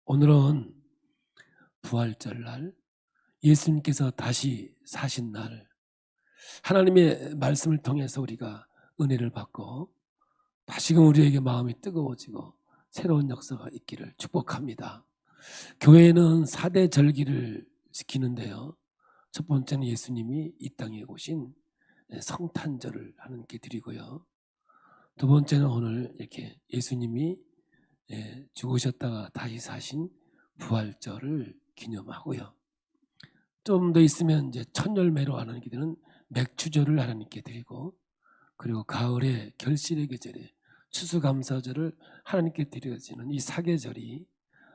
오늘은 부활절날, 예수님께서 다시 사신 날, 하나님의 말씀을 통해서 우리가 은혜를 받고 다시금 우리에게 마음이 뜨거워지고 새로운 역사가 있기를 축복합니다. 교회는 4대 절기를 지키는데요, 첫 번째는 예수님이 이 땅에 오신 성탄절을 하나님께 드리고요, 두 번째는 오늘 이렇게 예수님이 죽으셨다가 다시 사신 부활절을 기념하고요, 좀 더 있으면 이제 첫 열매로 하나님께 드리는 맥주절을 하나님께 드리고, 그리고 가을에 결실의 계절에 추수감사절을 하나님께 드려지는 이 사계절이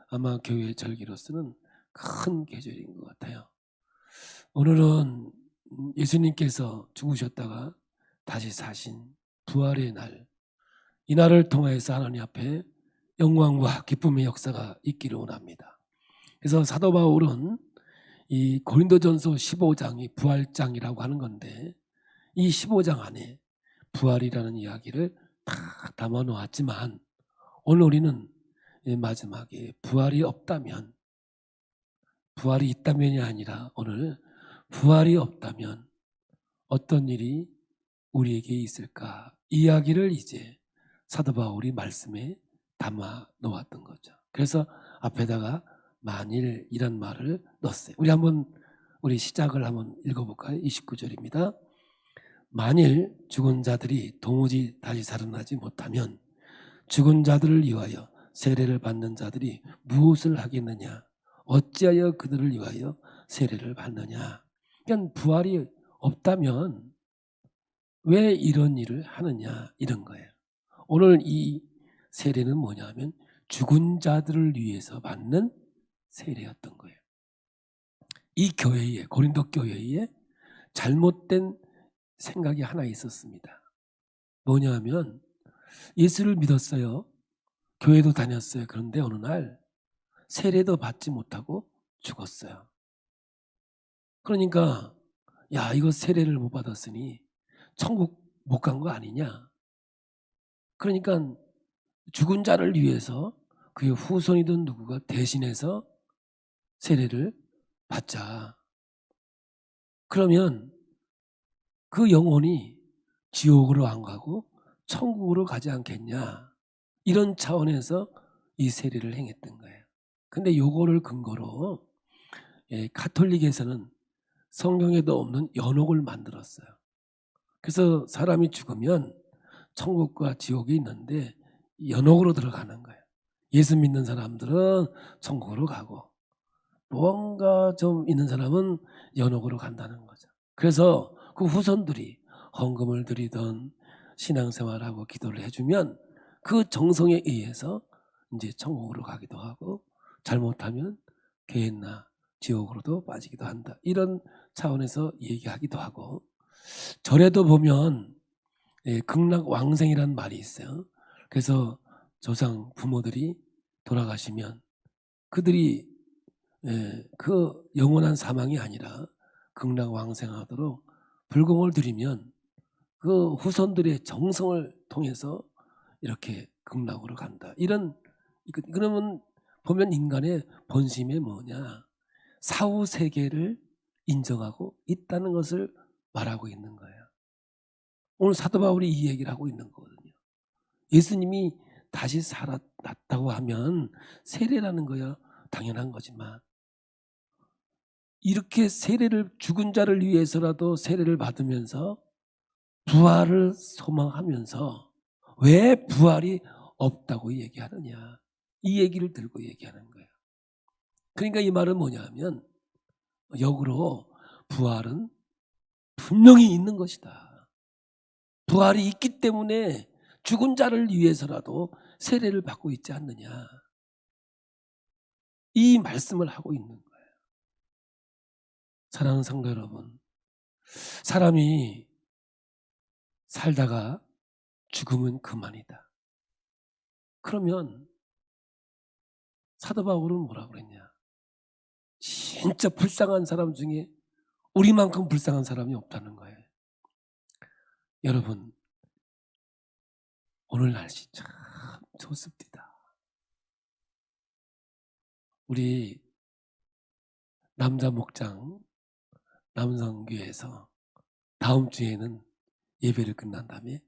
아마 교회의 절기로서는 큰 계절인 것 같아요. 오늘은 예수님께서 죽으셨다가 다시 사신 부활의 날, 이 날을 통해서 하나님 앞에 영광과 기쁨의 역사가 있기를 원합니다. 그래서 사도 바울은 이 고린도전서 15장이 부활장이라고 하는 건데, 이 15장 안에 부활이라는 이야기를 다 담아 놓았지만, 오늘 우리는 마지막에 부활이 없다면, 부활이 있다면이 아니라 오늘 부활이 없다면 어떤 일이 우리에게 있을까, 이야기를 이제 사도 바울이 말씀에 담아 놓았던 거죠. 그래서 앞에다가 만일이란 말을 넣었어요. 우리 시작을 한번 읽어볼까요? 29절입니다. 만일 죽은 자들이 도무지 다시 살아나지 못하면 죽은 자들을 위하여 세례를 받는 자들이 무엇을 하겠느냐? 어찌하여 그들을 위하여 세례를 받느냐? 그러니까 부활이 없다면 왜 이런 일을 하느냐, 이런 거예요. 오늘 이 세례는 뭐냐면 죽은 자들을 위해서 받는 세례였던 거예요. 이 교회에, 고린도 교회에 잘못된 생각이 하나 있었습니다. 뭐냐면 예수를 믿었어요. 교회도 다녔어요. 그런데 어느 날 세례도 받지 못하고 죽었어요. 그러니까 야, 이거 세례를 못 받았으니 천국 못 간 거 아니냐. 그러니까 죽은 자를 위해서 그의 후손이든 누구가 대신해서 세례를 받자. 그러면 그 영혼이 지옥으로 안 가고 천국으로 가지 않겠냐, 이런 차원에서 이 세례를 행했던 거예요. 근데 요거를 근거로 가톨릭에서는 성경에도 없는 연옥을 만들었어요. 그래서 사람이 죽으면 천국과 지옥이 있는데 연옥으로 들어가는 거예요. 예수 믿는 사람들은 천국으로 가고 뭔가 좀 있는 사람은 연옥으로 간다는 거죠. 그래서 그 후손들이 헌금을 드리던 신앙생활하고 기도를 해주면 그 정성에 의해서 이제 천국으로 가기도 하고, 잘못하면 개나 지옥으로도 빠지기도 한다, 이런 차원에서 얘기하기도 하고, 절에도 보면 극락왕생이라는 말이 있어요. 그래서 조상 부모들이 돌아가시면 그들이 그 영원한 사망이 아니라 극락왕생하도록 불공을 드리면 그 후손들의 정성을 통해서 이렇게 극락으로 간다, 이런. 그러면 보면 인간의 본심이 뭐냐, 사후세계를 인정하고 있다는 것을 말하고 있는 거예요. 오늘 사도 바울이 이 얘기를 하고 있는 거거든요. 예수님이 다시 살아났다고 하면 세례라는 거야 당연한 거지만, 이렇게 세례를, 죽은 자를 위해서라도 세례를 받으면서 부활을 소망하면서 왜 부활이 없다고 얘기하느냐, 이 얘기를 들고 얘기하는 거예요. 그러니까 이 말은 뭐냐면 역으로 부활은 분명히 있는 것이다. 부활이 있기 때문에 죽은 자를 위해서라도 세례를 받고 있지 않느냐, 이 말씀을 하고 있는 거예요. 사랑하는 성도 여러분, 사람이 살다가 죽으면 그만이다. 그러면 사도 바울은 뭐라고 그랬냐, 진짜 불쌍한 사람 중에 우리만큼 불쌍한 사람이 없다는 거예요. 여러분, 오늘 날씨 참 좋습니다. 우리 남자 목장 남성교회에서 다음 주에는 예배를 끝난 다음에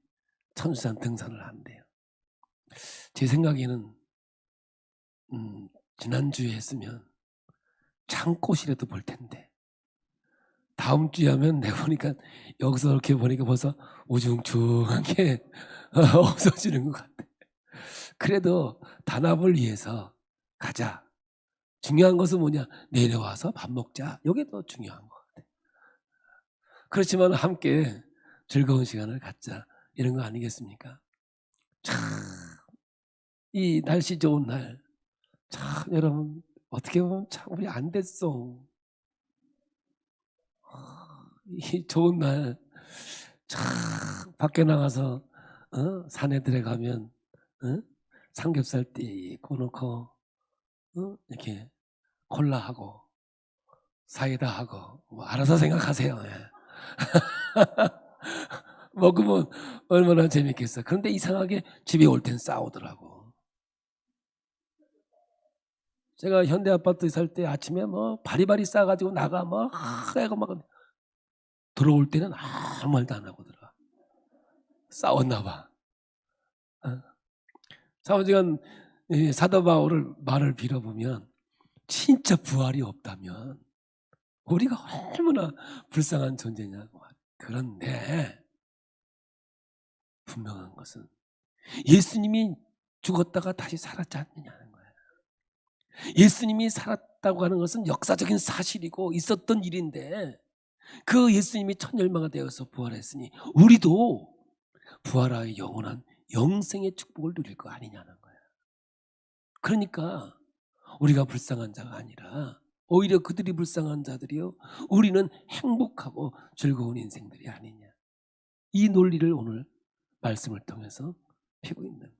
천수산 등산을 한대요. 제 생각에는 지난주에 했으면 창꽃이라도 볼 텐데 다음 주에 하면 내가 보니까 여기서 이렇게 보니까 벌써 우중충한 게 없어지는 것 같아. 그래도 단합을 위해서 가자. 중요한 것은 뭐냐? 내려와서 밥 먹자. 이게 더 중요한 것 같아. 그렇지만 함께 즐거운 시간을 갖자. 이런 거 아니겠습니까? 참, 이 날씨 좋은 날, 참 여러분 어떻게 보면 참 우리 안 됐어. 이 좋은 날, 참 밖에 나가서 산에 들어가면 삼겹살 띠 구워놓고 이렇게 콜라하고 사이다하고 뭐 알아서 생각하세요. 예. 먹으면 얼마나 재밌겠어. 그런데 이상하게 집에 올 땐 싸우더라고. 제가 현대아파트 살 때 아침에 뭐 바리바리 싸가지고 나가 뭐 해가 막 들어올 때는 아무 말도 안 하고 들어와. 싸웠나 봐. 사오지간 사도 바울을 말을 빌어보면 진짜 부활이 없다면 우리가 얼마나 불쌍한 존재냐고. 그런데 분명한 것은 예수님이 죽었다가 다시 살았지 않느냐는 거예요. 예수님이 살았다고 하는 것은 역사적인 사실이고 있었던 일인데 그 예수님이 천열마가 되어서 부활했으니 우리도 부활하여 영원한 영생의 축복을 누릴 거 아니냐는 거예요. 그러니까 우리가 불쌍한 자가 아니라 오히려 그들이 불쌍한 자들이요 우리는 행복하고 즐거운 인생들이 아니냐. 이 논리를 오늘 말씀을 통해서 피고 있는 거예요.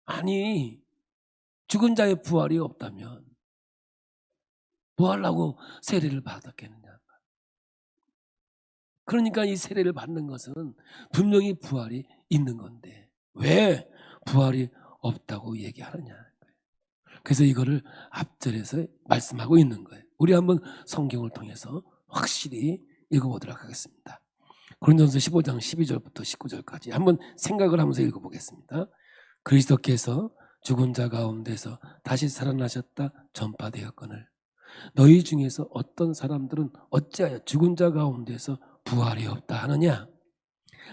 아니 죽은 자의 부활이 없다면 부활하고 세례를 받았겠느냐. 그러니까 이 세례를 받는 것은 분명히 부활이 있는 건데 왜 부활이 없다고 얘기하느냐. 그래서 이거를 앞절에서 말씀하고 있는 거예요. 우리 한번 성경을 통해서 확실히 읽어보도록 하겠습니다. 고린도전서 15장 12절부터 19절까지 한번 생각을 하면서 읽어보겠습니다. 그리스도께서 죽은 자 가운데서 다시 살아나셨다 전파되었거늘 너희 중에서 어떤 사람들은 어찌하여 죽은 자 가운데서 부활이 없다 하느냐.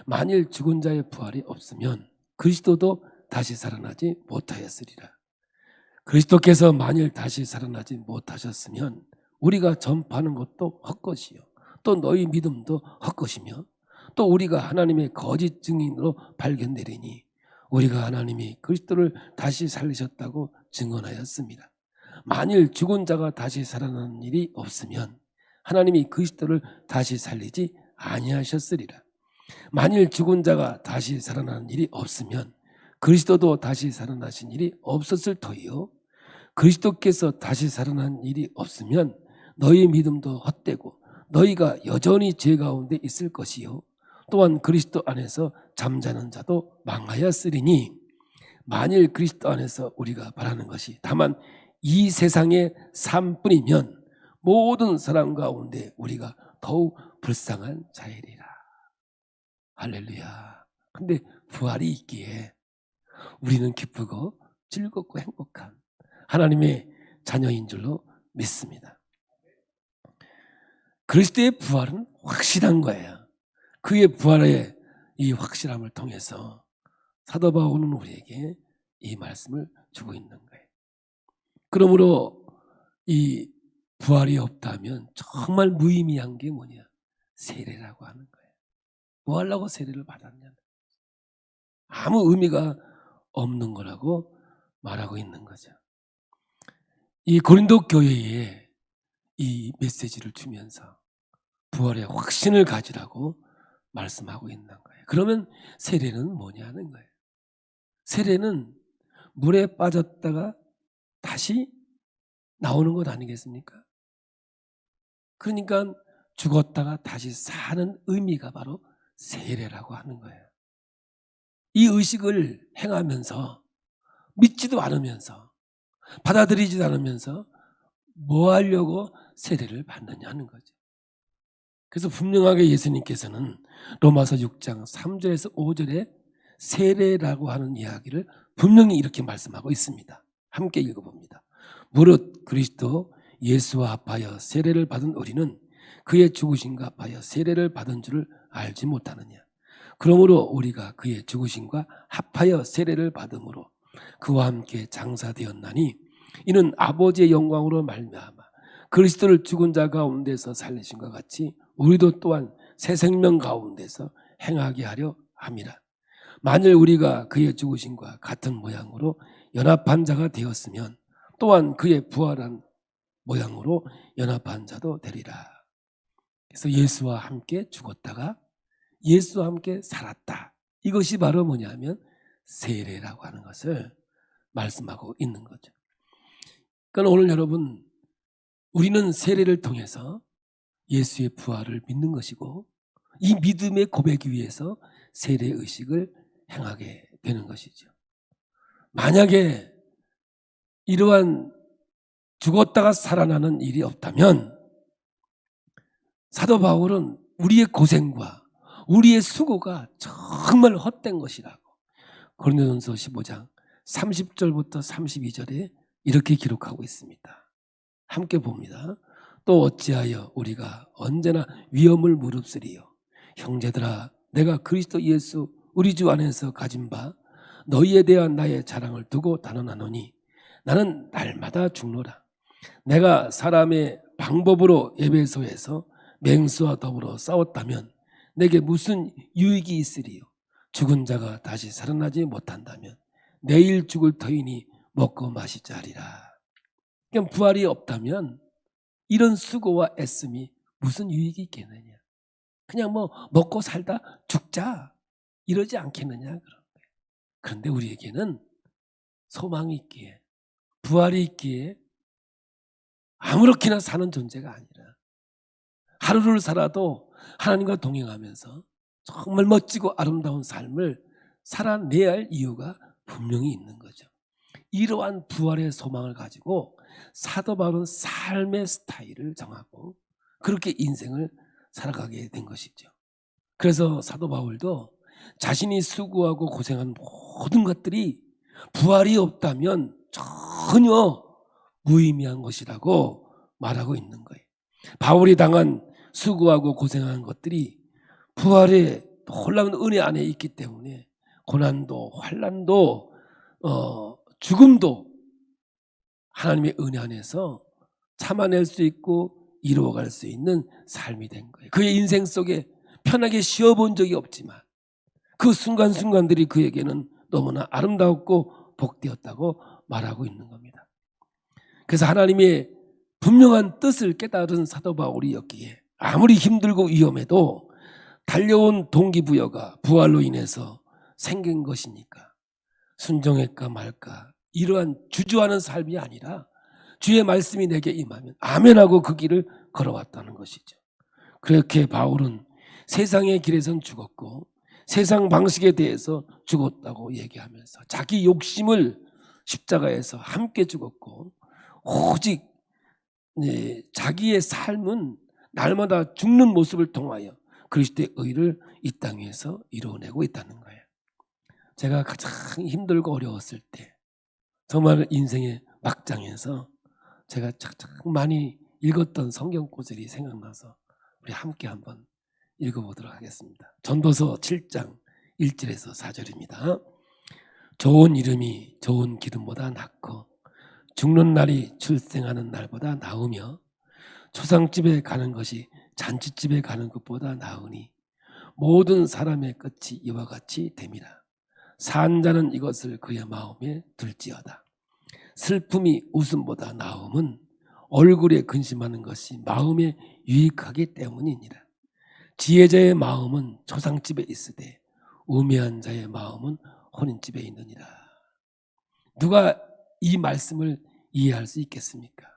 만일 죽은 자의 부활이 없으면 그리스도도 다시 살아나지 못하였으리라. 그리스도께서 만일 다시 살아나지 못하셨으면 우리가 전파하는 것도 헛것이요 또 너희 믿음도 헛것이며 또 우리가 하나님의 거짓 증인으로 발견되리니 우리가 하나님이 그리스도를 다시 살리셨다고 증언하였습니다. 만일 죽은 자가 다시 살아나는 일이 없으면 하나님이 그리스도를 다시 살리지 아니하셨으리라. 만일 죽은 자가 다시 살아나는 일이 없으면 그리스도도 다시 살아나신 일이 없었을 터이요 그리스도께서 다시 살아난 일이 없으면 너희 믿음도 헛되고 너희가 여전히 죄 가운데 있을 것이요 또한 그리스도 안에서 잠자는 자도 망하였으리니 만일 그리스도 안에서 우리가 바라는 것이 다만 이 세상의 삶뿐이면 모든 사람 가운데 우리가 더욱 불쌍한 자이리라. 할렐루야. 근데 부활이 있기에 우리는 기쁘고 즐겁고 행복한 하나님의 자녀인 줄로 믿습니다. 그리스도의 부활은 확실한 거예요. 그의 부활의 이 확실함을 통해서 사도 바울은 우리에게 이 말씀을 주고 있는 거예요. 그러므로 이 부활이 없다면 정말 무의미한 게 뭐냐? 세례라고 하는 거예요. 뭐 하려고 세례를 받았냐? 아무 의미가 없는 거라고 말하고 있는 거죠. 이 고린도 교회에 이 메시지를 주면서 부활의 확신을 가지라고 말씀하고 있는 거예요. 그러면 세례는 뭐냐는 거예요. 세례는 물에 빠졌다가 다시 나오는 것 아니겠습니까? 그러니까 죽었다가 다시 사는 의미가 바로 세례라고 하는 거예요. 이 의식을 행하면서 믿지도 않으면서 받아들이지 않으면서 뭐 하려고 세례를 받느냐 하는 거죠. 그래서 분명하게 예수님께서는 로마서 6장 3절에서 5절에 세례라고 하는 이야기를 분명히 이렇게 말씀하고 있습니다. 함께 읽어봅니다. 무릇 그리스도 예수와 합하여 세례를 받은 우리는 그의 죽으심과 합하여 세례를 받은 줄을 알지 못하느냐. 그러므로 우리가 그의 죽으심과 합하여 세례를 받음으로 그와 함께 장사되었나니 이는 아버지의 영광으로 말미암아 그리스도를 죽은 자 가운데서 살리심과 같이 우리도 또한 새 생명 가운데서 행하게 하려 함이라. 만일 우리가 그의 죽으심과 같은 모양으로 연합한 자가 되었으면 또한 그의 부활한 모양으로 연합한 자도 되리라. 그래서 예수와 함께 죽었다가 예수와 함께 살았다. 이것이 바로 뭐냐면 세례라고 하는 것을 말씀하고 있는 거죠. 그러니까 오늘 여러분, 우리는 세례를 통해서 예수의 부활을 믿는 것이고 이 믿음의 고백 위에서 세례 의식을 행하게 되는 것이죠. 만약에 이러한 죽었다가 살아나는 일이 없다면 사도 바울은 우리의 고생과 우리의 수고가 정말 헛된 것이라고 고린도전서 15장 30절부터 32절에 이렇게 기록하고 있습니다. 함께 봅니다. 또 어찌하여 우리가 언제나 위험을 무릅쓰리요. 형제들아, 내가 그리스도 예수 우리 주 안에서 가진 바 너희에 대한 나의 자랑을 두고 단언하노니 나는 날마다 죽노라. 내가 사람의 방법으로 에베소에서 맹수와 더불어 싸웠다면 내게 무슨 유익이 있으리요. 죽은 자가 다시 살아나지 못한다면 내일 죽을 터이니 먹고 마시자 하리라. 그러니까 부활이 없다면 이런 수고와 애씀이 무슨 유익이 있겠느냐. 그냥 뭐 먹고 살다 죽자 이러지 않겠느냐 그런 거예요. 그런데 우리에게는 소망이 있기에 부활이 있기에 아무렇게나 사는 존재가 아니라 하루를 살아도 하나님과 동행하면서 정말 멋지고 아름다운 삶을 살아내야 할 이유가 분명히 있는 거죠. 이러한 부활의 소망을 가지고 사도 바울은 삶의 스타일을 정하고 그렇게 인생을 살아가게 된 것이죠. 그래서 사도 바울도 자신이 수고하고 고생한 모든 것들이 부활이 없다면 전혀 무의미한 것이라고 말하고 있는 거예요. 바울이 당한 수고하고 고생한 것들이 부활의 놀라운 은혜 안에 있기 때문에 고난도 환난도 죽음도 하나님의 은혜 안에서 참아낼 수 있고 이루어갈 수 있는 삶이 된 거예요. 그의 인생 속에 편하게 쉬어본 적이 없지만 그 순간순간들이 그에게는 너무나 아름다웠고 복되었다고 말하고 있는 겁니다. 그래서 하나님의 분명한 뜻을 깨달은 사도 바울이었기에 아무리 힘들고 위험해도 달려온 동기부여가 부활로 인해서 생긴 것이니까 순종할까 말까 이러한 주저하는 삶이 아니라 주의 말씀이 내게 임하면 아멘하고 그 길을 걸어왔다는 것이죠. 그렇게 바울은 세상의 길에선 죽었고 세상 방식에 대해서 죽었다고 얘기하면서 자기 욕심을 십자가에서 함께 죽었고 오직 자기의 삶은 날마다 죽는 모습을 통하여 그리스도의 의를 이 땅에서 이루어내고 있다는 거예요. 제가 가장 힘들고 어려웠을 때 정말 인생의 막장에서 제가 가장 많이 읽었던 성경 구절이 생각나서 우리 함께 한번 읽어보도록 하겠습니다. 전도서 7장 1절에서 4절입니다. 좋은 이름이 좋은 기름보다 낫고 죽는 날이 출생하는 날보다 나으며 초상집에 가는 것이 잔치집에 가는 것보다 나으니 모든 사람의 끝이 이와 같이 됨이라. 산 자는 이것을 그의 마음에 둘지어다. 슬픔이 웃음보다 나음은 얼굴에 근심하는 것이 마음에 유익하기 때문이니라. 지혜자의 마음은 초상집에 있으되 우매한 자의 마음은 혼인집에 있느니라. 누가 이 말씀을 이해할 수 있겠습니까?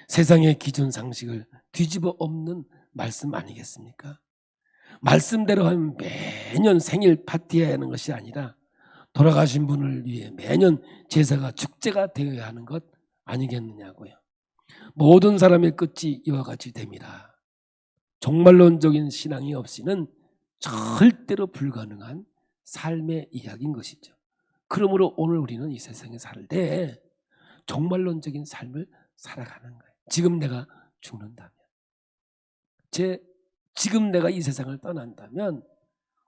세상의 기존 상식을 뒤집어 엎는 말씀 아니겠습니까? 말씀대로 하면 매년 생일 파티해야 하는 것이 아니라 돌아가신 분을 위해 매년 제사가 축제가 되어야 하는 것 아니겠느냐고요. 모든 사람의 끝이 이와 같이 됩니다. 종말론적인 신앙이 없이는 절대로 불가능한 삶의 이야기인 것이죠. 그러므로 오늘 우리는 이 세상에 살 때 종말론적인 삶을 살아가는 거예요. 지금 내가 죽는다면, 지금 내가 이 세상을 떠난다면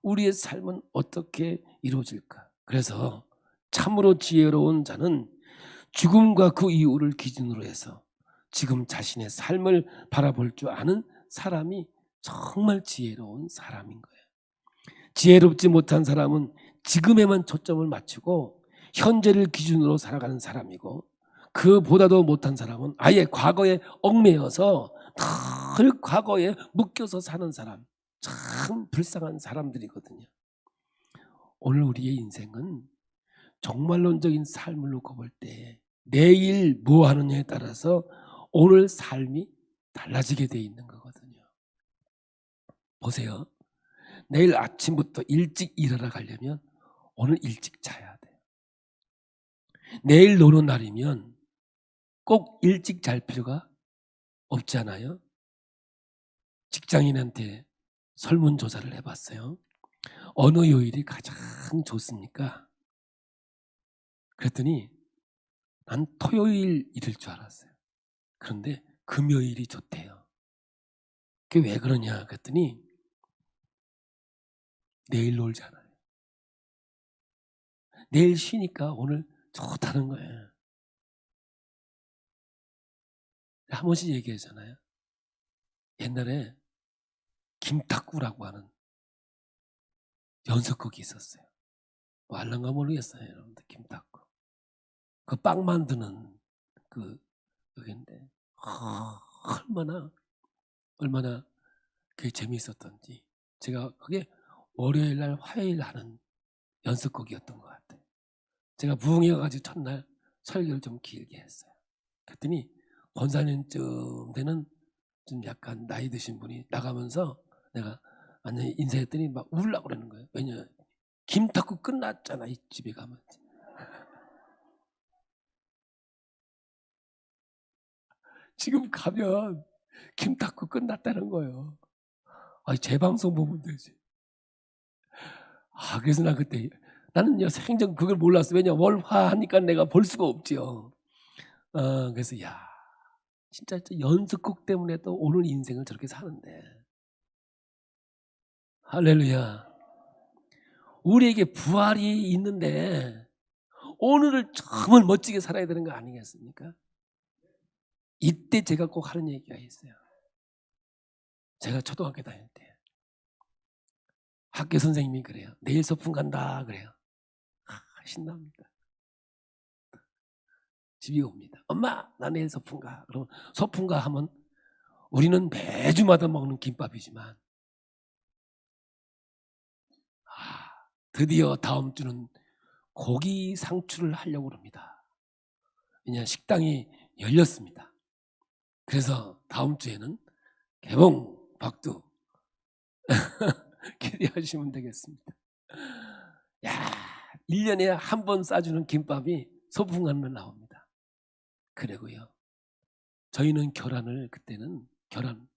우리의 삶은 어떻게 이루어질까? 그래서 참으로 지혜로운 자는 죽음과 그 이후를 기준으로 해서 지금 자신의 삶을 바라볼 줄 아는 사람이 정말 지혜로운 사람인 거예요. 지혜롭지 못한 사람은 지금에만 초점을 맞추고 현재를 기준으로 살아가는 사람이고, 그보다도 못한 사람은 아예 과거에 얽매여서 늘 과거에 묶여서 사는 사람, 참 불쌍한 사람들이거든요. 오늘 우리의 인생은 종말론적인 삶을 놓고 볼 때 내일 뭐 하느냐에 따라서 오늘 삶이 달라지게 돼 있는 거거든요. 보세요. 내일 아침부터 일찍 일하러 가려면 오늘 일찍 자야 돼요. 내일 노는 날이면 꼭 일찍 잘 필요가 없잖아요. 직장인한테 설문조사를 해봤어요. 어느 요일이 가장 좋습니까? 그랬더니 난 토요일 일일 줄 알았어요. 그런데 금요일이 좋대요. 그게 왜 그러냐 그랬더니 내일 놀잖아요. 내일 쉬니까 오늘 좋다는 거예요. 한 번씩 얘기하잖아요. 옛날에 김탁구라고 하는 연속극이 있었어요. 뭐 알란가 모르겠어요, 여러분들. 김탁구. 그 빵 만드는 그 여기인데 얼마나 그게 재미있었던지. 제가 그게 월요일 날 화요일 하는 연습곡이었던 것 같아요. 제가 부흥회 가가지고 첫날 설교를 좀 길게 했어요. 그랬더니 권사님쯤 되는 좀 약간 나이 드신 분이 나가면서 내가 완전히 인사했더니 막 울려고 그러는 거예요. 왜냐, 김탁구 끝났잖아, 이 집에 가면. 지금 가면 김탁구 끝났다는 거예요. 아니, 재방송 보면 되지. 그래서 나 그때 나는요 생전 그걸 몰랐어. 왜냐, 월화 하니까 내가 볼 수가 없지요. 그래서 진짜 연습곡 때문에 또 오늘 인생을 저렇게 사는데, 할렐루야. 우리에게 부활이 있는데 오늘을 정말 멋지게 살아야 되는 거 아니겠습니까? 이때 제가 꼭 하는 얘기가 있어요. 제가 초등학교 다닐 때 학교 선생님이 그래요. 내일 소풍 간다 그래요. 신납니다. 집이 옵니다. 엄마, 나 내일 소풍 가. 그러면 소풍 가 하면 우리는 매주마다 먹는 김밥이지만 드디어 다음 주는 고기 상추를 하려고 합니다. 왜냐, 식당이 열렸습니다. 그래서 다음 주에는 개봉 박두 기대하시면 되겠습니다. 1년에 한 번 싸주는 김밥이 소풍 가는 날 나옵니다. 그리고요, 저희는 그때는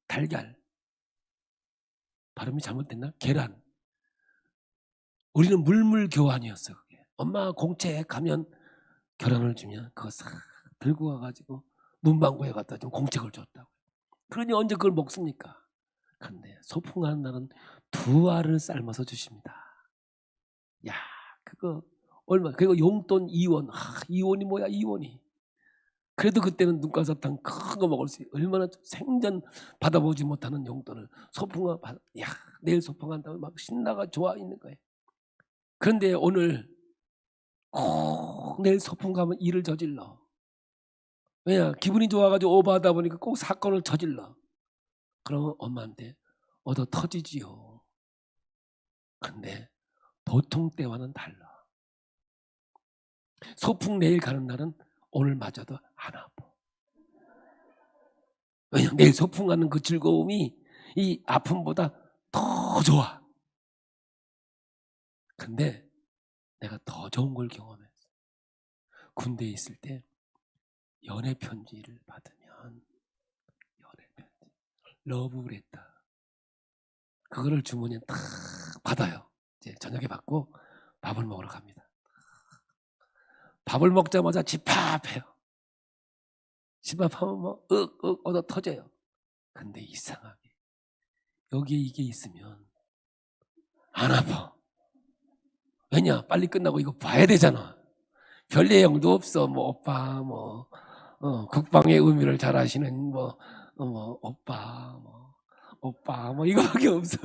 달걀, 발음이 잘못됐나? 계란. 우리는 물물교환이었어요. 그게. 엄마 공채 가면 계란을 주면 그거 싹 들고 와가지고 문방구에 갖다 좀 공책을 줬다고. 그러니 언제 그걸 먹습니까? 그런데 소풍하는 날은 2알을 삶아서 주십니다. 그거 얼마? 그리고 용돈 2원. 2원이 뭐야, 2원이. 그래도 그때는 눈가사탕 큰 거 먹을 수 있어요. 얼마나 생전 받아보지 못하는 용돈을 소풍아 내일 소풍한다고 막 신나가 좋아 있는 거예요. 그런데 오늘 꼭 내일 소풍 가면 일을 저질러. 왜냐, 기분이 좋아가지고 오버하다 보니까 꼭 사건을 저질러. 그러면 엄마한테 얻어 터지지요. 근데 보통 때와는 달라. 소풍 내일 가는 날은 오늘 맞아도 안 아파. 왜냐, 내일 소풍 가는 그 즐거움이 이 아픔보다 더 좋아. 근데 내가 더 좋은 걸 경험했어. 군대에 있을 때 연애 편지를 받으면, 연애 편지, 러브레터, 그거를 주머니에 딱 받아요. 이제 저녁에 받고 밥을 먹으러 갑니다. 밥을 먹자마자 집합해요. 집합하면 뭐 얻어 터져요. 근데 이상하게 여기에 이게 있으면 안 아파. 왜냐? 빨리 끝나고 이거 봐야 되잖아. 별 내용도 없어. 뭐 오빠, 뭐 국방의 의미를 잘 아시는 오빠, 오빠, 이거밖에 없어.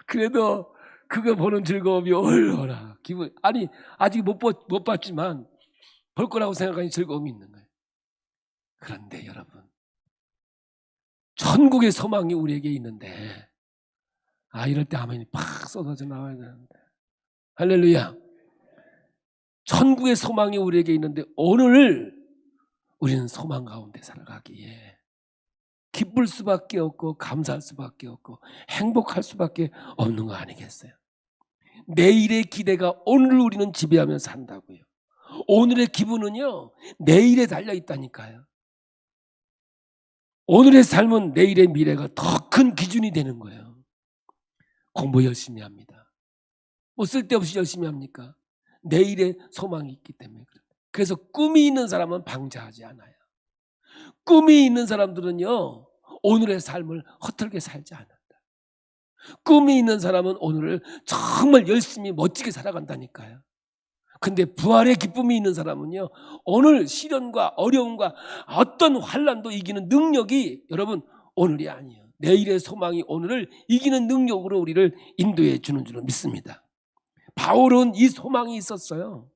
그래도 그거 보는 즐거움이 얼마나 기분. 아니 아직 못 봤지만 볼 거라고 생각하니 즐거움이 있는 거예요. 그런데 여러분, 천국의 소망이 우리에게 있는데, 이럴 때 아멘이 팍 쏟아져 나와야 되는데, 할렐루야. 천국의 소망이 우리에게 있는데 오늘 우리는 소망 가운데 살아가기에 기쁠 수밖에 없고 감사할 수밖에 없고 행복할 수밖에 없는 거 아니겠어요? 내일의 기대가 오늘 우리는 지배하며 산다고요. 오늘의 기분은요, 내일에 달려 있다니까요. 오늘의 삶은 내일의 미래가 더 큰 기준이 되는 거예요. 공부 열심히 합니다. 뭐 쓸데없이 열심히 합니까? 내일의 소망이 있기 때문에 그래요. 그래서 꿈이 있는 사람은 방자하지 않아요. 꿈이 있는 사람들은요, 오늘의 삶을 허털게 살지 않는다. 꿈이 있는 사람은 오늘을 정말 열심히 멋지게 살아간다니까요. 근데 부활의 기쁨이 있는 사람은요, 오늘 시련과 어려움과 어떤 환난도 이기는 능력이 여러분 오늘이 아니에요. 내일의 소망이 오늘을 이기는 능력으로 우리를 인도해 주는 줄 믿습니다. 바울은 이 소망이 있었어요.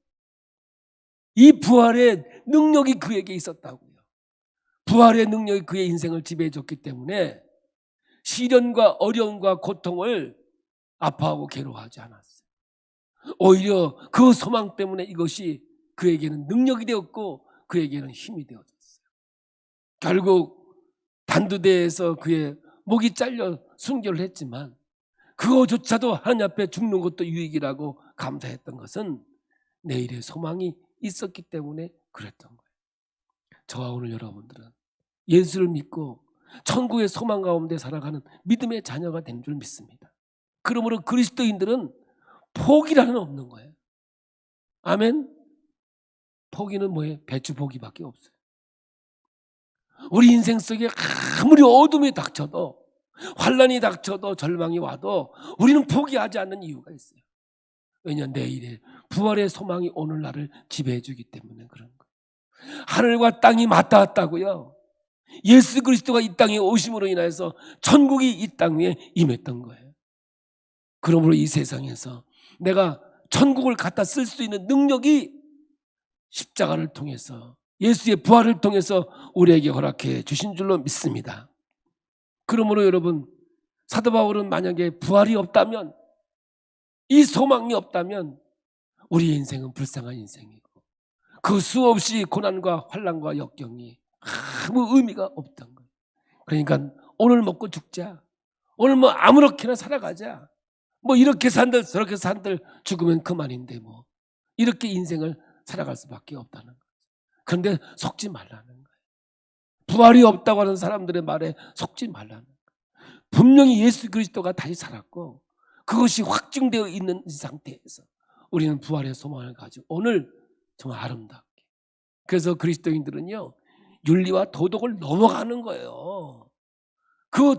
이 부활의 능력이 그에게 있었다고요. 부활의 능력이 그의 인생을 지배해 줬기 때문에 시련과 어려움과 고통을 아파하고 괴로워하지 않았어요. 오히려 그 소망 때문에 이것이 그에게는 능력이 되었고 그에게는 힘이 되어졌어요. 결국 단두대에서 그의 목이 잘려 순교를 했지만 그거조차도 하나님 앞에 죽는 것도 유익이라고 감사했던 것은 내일의 소망이 있었기 때문에 그랬던 거예요. 저와 오늘 여러분들은 예수를 믿고 천국의 소망 가운데 살아가는 믿음의 자녀가 된 줄 믿습니다. 그러므로 그리스도인들은 포기라는 없는 거예요. 아멘. 포기는 뭐예요? 배추 포기밖에 없어요. 우리 인생 속에 아무리 어둠이 닥쳐도, 환난이 닥쳐도, 절망이 와도 우리는 포기하지 않는 이유가 있어요. 왜냐? 내일의 부활의 소망이 오늘 나를 지배해 주기 때문에 그런 거예요. 하늘과 땅이 맞닿았다고요. 예수 그리스도가 이 땅에 오심으로 인해서 천국이 이 땅 위에 임했던 거예요. 그러므로 이 세상에서 내가 천국을 갖다 쓸 수 있는 능력이 십자가를 통해서, 예수의 부활을 통해서 우리에게 허락해 주신 줄로 믿습니다. 그러므로 여러분, 사도 바울은 만약에 부활이 없다면, 이 소망이 없다면 우리의 인생은 불쌍한 인생이고 그 수없이 고난과 환난과 역경이 아무 의미가 없던 거예요. 그러니까 오늘 먹고 죽자, 오늘 뭐 아무렇게나 살아가자, 뭐 이렇게 산들 저렇게 산들 죽으면 그만인데 뭐 이렇게 인생을 살아갈 수밖에 없다는 거예요. 그런데 속지 말라는 거예요. 부활이 없다고 하는 사람들의 말에 속지 말라는 거예요. 분명히 예수 그리스도가 다시 살았고 그것이 확증되어 있는 이 상태에서 우리는 부활의 소망을 가지고 오늘 정말 아름답게, 그래서 그리스도인들은요 윤리와 도덕을 넘어가는 거예요. 그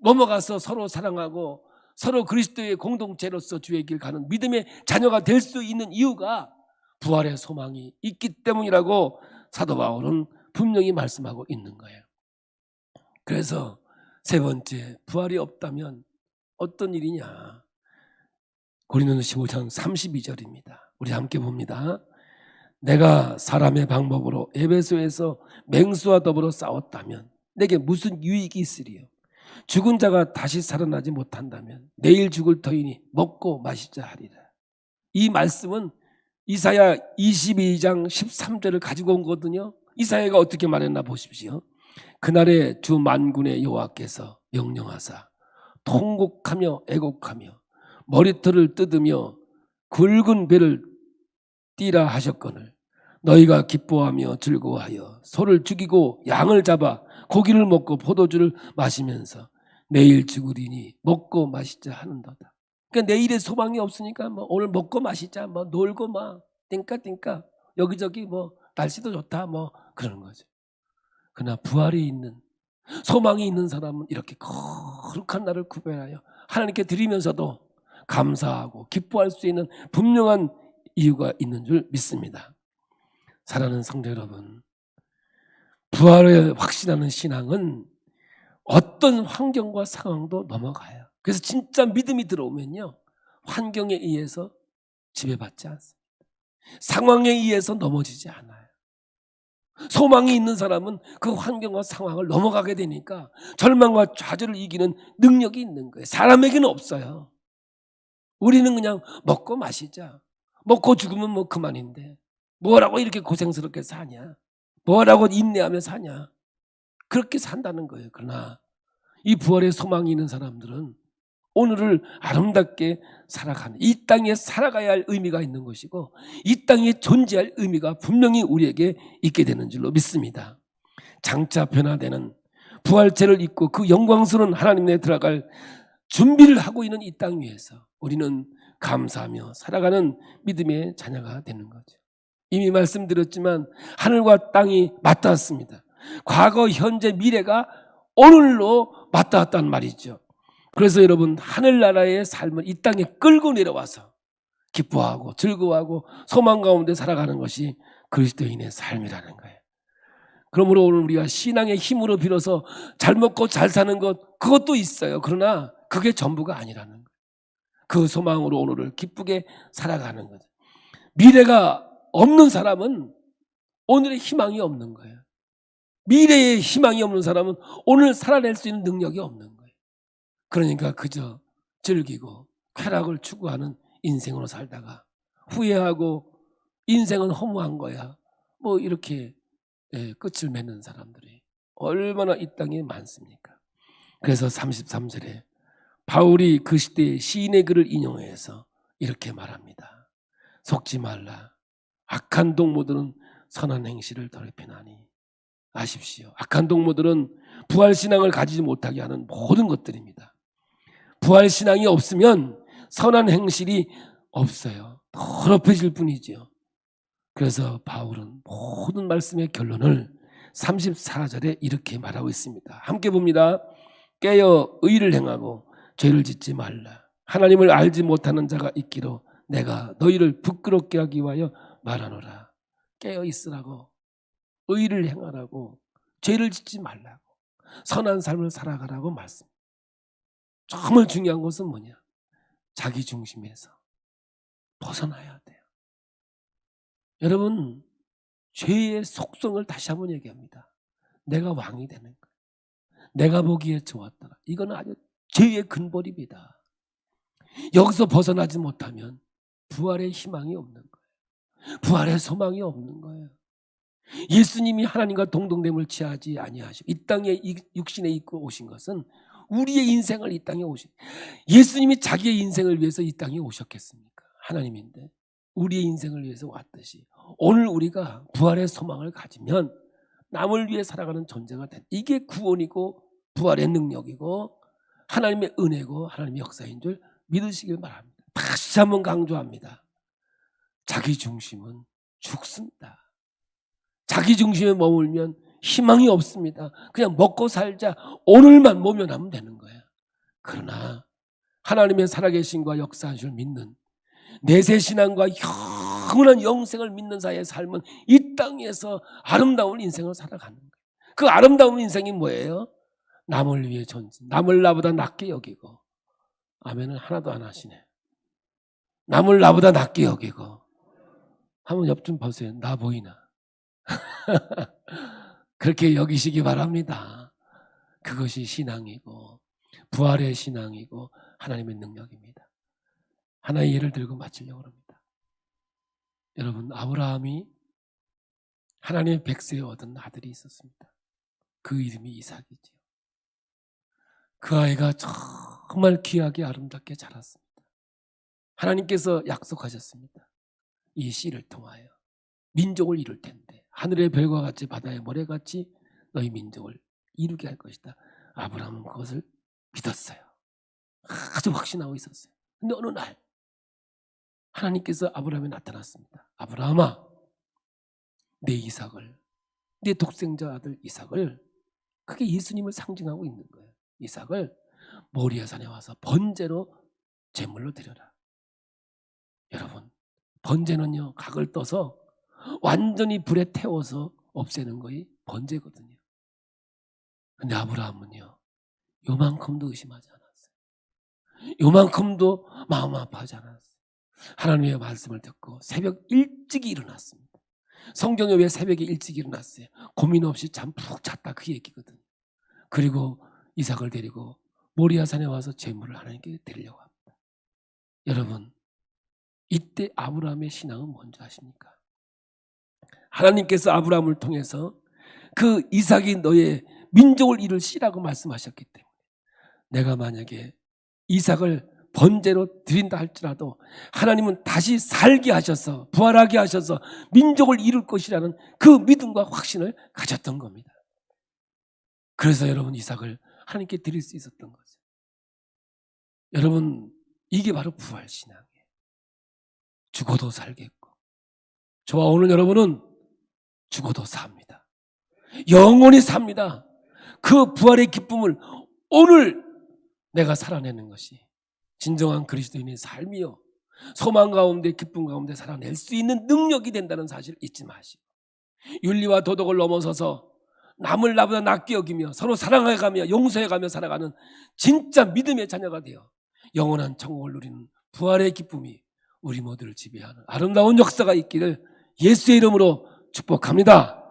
넘어가서 서로 사랑하고 서로 그리스도의 공동체로서 주의 길 가는 믿음의 자녀가 될 수 있는 이유가 부활의 소망이 있기 때문이라고 사도 바울은 분명히 말씀하고 있는 거예요. 그래서 세 번째, 부활이 없다면 어떤 일이냐? 고린도서 15장 32절입니다. 우리 함께 봅니다. 내가 사람의 방법으로 에베소에서 맹수와 더불어 싸웠다면 내게 무슨 유익이 있으리요? 죽은 자가 다시 살아나지 못한다면 내일 죽을 터이니 먹고 마시자 하리라. 이 말씀은 이사야 22장 13절을 가지고 온 거거든요. 이사야가 어떻게 말했나 보십시오. 그날에 주 만군의 여호와께서 명령하사 통곡하며 애곡하며 머리털을 뜯으며 굵은 배를 띠라 하셨거늘 너희가 기뻐하며 즐거워하여 소를 죽이고 양을 잡아 고기를 먹고 포도주를 마시면서 내일 죽으리니 먹고 마시자 하는도다. 그러니까 내일의 소망이 없으니까 뭐 오늘 먹고 마시자, 뭐 놀고 막 띵까띵까 여기저기 뭐 날씨도 좋다 뭐 그러는 거죠. 그러나 부활이 있는 소망이 있는 사람은 이렇게 거룩한 날을 구별하여 하나님께 드리면서도 감사하고 기뻐할 수 있는 분명한 이유가 있는 줄 믿습니다. 사랑하는 성도 여러분, 부활을 확신하는 신앙은 어떤 환경과 상황도 넘어가요. 그래서 진짜 믿음이 들어오면요, 환경에 의해서 지배받지 않습니다. 상황에 의해서 넘어지지 않아요. 소망이 있는 사람은 그 환경과 상황을 넘어가게 되니까 절망과 좌절을 이기는 능력이 있는 거예요. 사람에게는 없어요. 우리는 그냥 먹고 마시자. 먹고 죽으면 뭐 그만인데 뭐라고 이렇게 고생스럽게 사냐. 뭐라고 인내하며 사냐. 그렇게 산다는 거예요. 그러나 이 부활의 소망이 있는 사람들은 오늘을 아름답게 살아가는, 이 땅에 살아가야 할 의미가 있는 것이고 이 땅에 존재할 의미가 분명히 우리에게 있게 되는 줄로 믿습니다. 장차 변화되는 부활체를 입고 그 영광스러운 하나님에 들어갈 준비를 하고 있는 이 땅 위에서 우리는 감사하며 살아가는 믿음의 자녀가 되는 거죠. 이미 말씀드렸지만 하늘과 땅이 맞닿았습니다. 과거, 현재, 미래가 오늘로 맞닿았단 말이죠. 그래서 여러분, 하늘나라의 삶을 이 땅에 끌고 내려와서 기뻐하고 즐거워하고 소망 가운데 살아가는 것이 그리스도인의 삶이라는 거예요. 그러므로 오늘 우리가 신앙의 힘으로 빌어서 잘 먹고 잘 사는 것, 그것도 있어요. 그러나 그게 전부가 아니라는 거예요. 그 소망으로 오늘을 기쁘게 살아가는 거죠. 미래가 없는 사람은 오늘의 희망이 없는 거예요. 미래에 희망이 없는 사람은 오늘 살아낼 수 있는 능력이 없는 거예요. 그러니까 그저 즐기고 쾌락을 추구하는 인생으로 살다가 후회하고 인생은 허무한 거야, 뭐 이렇게 끝을 맺는 사람들이 얼마나 이 땅에 많습니까? 그래서 33절에 바울이 그 시대의 시인의 글을 인용해서 이렇게 말합니다. 속지 말라. 악한 동무들은 선한 행실을 더럽히나니. 아십시오. 악한 동무들은 부활신앙을 가지지 못하게 하는 모든 것들입니다. 부활신앙이 없으면 선한 행실이 없어요. 더럽혀질 뿐이지요. 그래서 바울은 모든 말씀의 결론을 34절에 이렇게 말하고 있습니다. 함께 봅니다. 깨어 의를 행하고 죄를 짓지 말라. 하나님을 알지 못하는 자가 있기로 내가 너희를 부끄럽게 하기 위하여 말하노라. 깨어 있으라고, 의를 행하라고, 죄를 짓지 말라고, 선한 삶을 살아가라고 말씀. 정말 중요한 것은 뭐냐? 자기 중심에서 벗어나야 돼요. 여러분, 죄의 속성을 다시 한번 얘기합니다. 내가 왕이 되는 거예요. 내가 보기에 좋았더라. 이건 아주 죄의 근본입니다. 여기서 벗어나지 못하면 부활의 희망이 없는 거예요. 부활의 소망이 없는 거예요. 예수님이 하나님과 동등됨을 취하지 아니하시고 이 땅에 육신에 입고 오신 것은 우리의 인생을 이 땅에 오신, 예수님이 자기의 인생을 위해서 이 땅에 오셨겠습니까? 하나님인데 우리의 인생을 위해서 왔듯이 오늘 우리가 부활의 소망을 가지면 남을 위해 살아가는 존재가 된, 이게 구원이고 부활의 능력이고 하나님의 은혜고 하나님의 역사인 줄 믿으시길 바랍니다. 다시 한번 강조합니다. 자기 중심은 죽습니다. 자기 중심에 머물면 희망이 없습니다. 그냥 먹고 살자, 오늘만 모면하면 되는 거예요. 그러나 하나님의 살아계신과 역사하신 줄 믿는 내세신앙과 영원한 영생을 믿는 자의 삶은 이 땅에서 아름다운 인생을 살아가는 거예요. 그 아름다운 인생이 뭐예요? 남을 위해 전진, 남을 나보다 낫게 여기고. 아멘은 하나도 안 하시네. 남을 나보다 낫게 여기고. 한번 옆 좀 보세요. 나 보이나? 그렇게 여기시기 바랍니다. 그것이 신앙이고 부활의 신앙이고 하나님의 능력입니다. 하나의 예를 들고 마치려고 합니다. 여러분, 아브라함이 하나님의 백세에 얻은 아들이 있었습니다. 그 이름이 이삭이지요. 그 아이가 정말 귀하게 아름답게 자랐습니다. 하나님께서 약속하셨습니다. 이 씨를 통하여 민족을 이룰 텐데 하늘의 별과 같이 바다의 모래같이 너희 민족을 이루게 할 것이다. 아브라함은 그것을 믿었어요. 아주 확신하고 있었어요. 근데 어느 날 하나님께서 아브라함에 나타났습니다. 아브라함아, 내 이삭을, 내 독생자 아들 이삭을, 그게 예수님을 상징하고 있는 거예요. 이삭을 모리아 산에 와서 번제로 제물로 드려라. 여러분, 번제는요, 각을 떠서 완전히 불에 태워서 없애는 거이 번제거든요. 근데 아브라함은요, 요만큼도 의심하지 않았어요. 요만큼도 마음 아파하지 않았어요. 하나님의 말씀을 듣고 새벽 일찍이 일어났습니다. 성경에 왜 새벽에 일찍 일어났어요? 고민 없이 잠 푹 잤다, 그 얘기거든요. 그리고 이삭을 데리고 모리아산에 와서 제물을 하나님께 드리려고 합니다. 여러분, 이때 아브라함의 신앙은 뭔지 아십니까? 하나님께서 아브라함을 통해서 그 이삭이 너의 민족을 이룰 씨라고 말씀하셨기 때문에 내가 만약에 이삭을 번제로 드린다 할지라도 하나님은 다시 살게 하셔서 부활하게 하셔서 민족을 이룰 것이라는 그 믿음과 확신을 가졌던 겁니다. 그래서 여러분, 이삭을 하나님께 드릴 수 있었던 거죠. 여러분, 이게 바로 부활신앙이에요. 죽어도 살겠고, 저와 오늘 여러분은 죽어도 삽니다. 영원히 삽니다. 그 부활의 기쁨을 오늘 내가 살아내는 것이 진정한 그리스도인의 삶이요, 소망 가운데 기쁨 가운데 살아낼 수 있는 능력이 된다는 사실을 잊지 마시고, 윤리와 도덕을 넘어서서 남을 나보다 낫게 여기며 서로 사랑해가며 용서해가며 살아가는 진짜 믿음의 자녀가 되어 영원한 천국을 누리는 부활의 기쁨이 우리 모두를 지배하는 아름다운 역사가 있기를 예수의 이름으로 축복합니다.